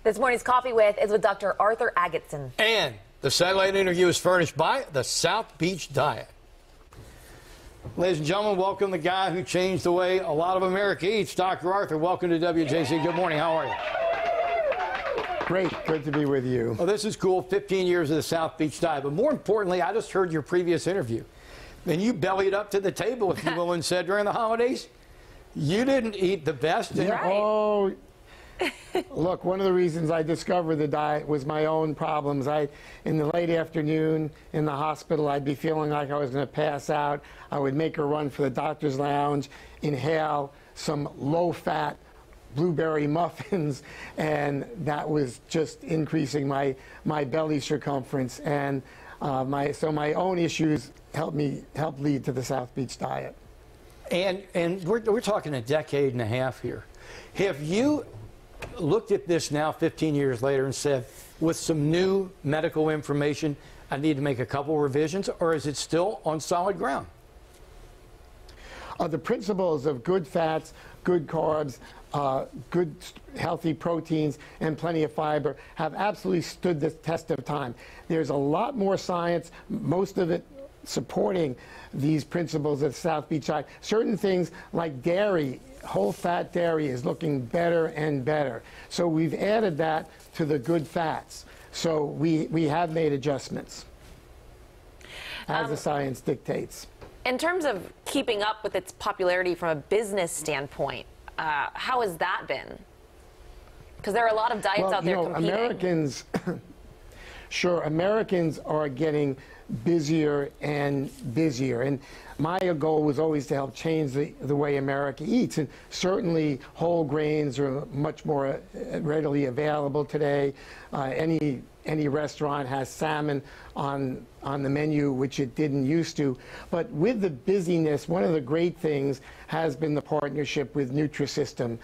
This morning's Coffee With is with Dr. Arthur Agatston. And the satellite interview is furnished by the South Beach Diet. Ladies and gentlemen, welcome the guy who changed the way a lot of America eats, Dr. Arthur. Welcome to WJC. Good morning. How are you? Great. Good to be with you. Well, this is cool. 15 years of the South Beach Diet. But more importantly, I just heard your previous interview. And you bellied up to the table, if you will, and said during the holidays, you didn't eat the best. Yeah, oh, look, one of the reasons I discovered the diet was my own problems. In the late afternoon in the hospital, I'd be feeling like I was going to pass out. I would make a run for the doctor's lounge, inhale some low-fat blueberry muffins, and that was just increasing my belly circumference. And so my own issues helped lead to the South Beach Diet. And we're talking a decade and a half here. Have you looked at this now 15 years later and said, with some new medical information, I need to make a couple revisions, or is it still on solid ground? The principles of good fats, good carbs, good healthy proteins, and plenty of fiber have absolutely stood the test of time. There's a lot more science, most of it supporting these principles of South Beach Diet. Certain things like dairy, whole fat dairy, is looking better and better. So we've added that to the good fats. So we have made adjustments as the science dictates. In terms of keeping up with its popularity from a business standpoint, how has that been? Because there are a lot of diets out there competing. Americans, sure, Americans are getting busier and busier, and my goal was always to help change the way America eats, and certainly whole grains are much more readily available today. Any restaurant has salmon on the menu, which it didn't used to. But with the busyness, one of the great things has been the partnership with Nutrisystem,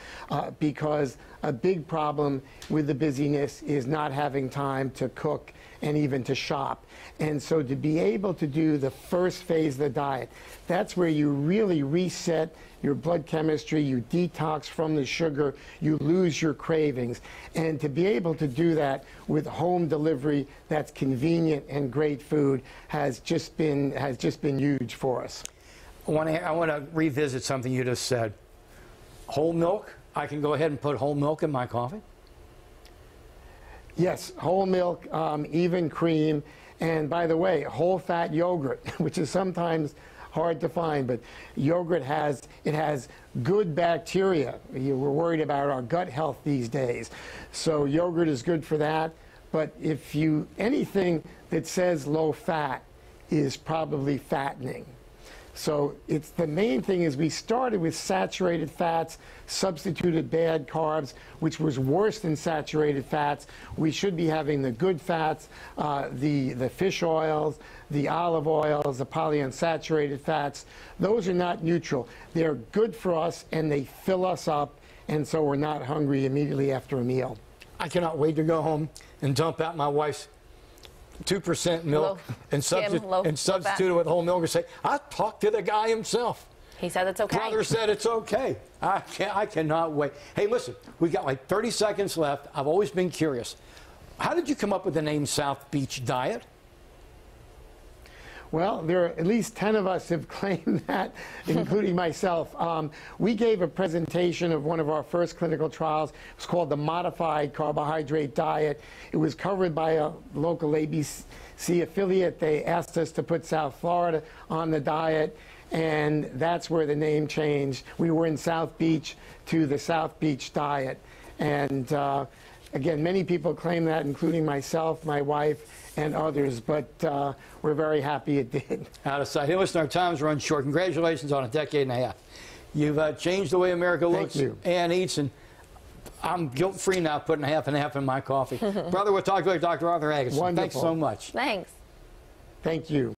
because a big problem with the busyness is not having time to cook and even to shop. And so to be able to do the first phase of the diet, that's where you really reset your blood chemistry, you detox from the sugar, you lose your cravings. And to be able to do that with home delivery that's convenient and great food has just been huge for us. I want to revisit something you just said. Whole milk, I can go ahead and put whole milk in my coffee? Yes, whole milk, even cream, and by the way, whole fat yogurt, which is sometimes hard to find, but yogurt has good bacteria. We're worried about our gut health these days, so yogurt is good for that. But anything that says low fat is probably fattening. So the main thing is we started with saturated fats, substituted bad carbs, which was worse than saturated fats. We should be having the good fats, the fish oils, the olive oils, the polyunsaturated fats. Those are not neutral. They're good for us and they fill us up, and so we're not hungry immediately after a meal. I cannot wait to go home and dump out my wife's 2% milk and substitute it with whole milk and say, I talked to the guy himself. He said it's okay. Brother said it's okay. I cannot wait. Hey, listen, we got like 30 seconds left. I've always been curious. How did you come up with the name South Beach Diet? Well, there are at least 10 of us have claimed that, including myself. We gave a presentation of one of our first clinical trials. It was called the Modified Carbohydrate Diet. It was covered by a local ABC affiliate. They asked us to put South Florida on the diet, and that's where the name changed. We were in South Beach to the South Beach Diet. And again, many people claim that, including myself, my wife, and others, but we're very happy it did. Out of sight. Hey, listen, our time's run short. Congratulations on a decade and a half. You've changed the way America looks and eats, and I'm guilt-free now putting half and half in my coffee. Brother, we'll talk to you later, Dr. Arthur Agatston. Wonderful. Thanks so much. Thanks. Thank you.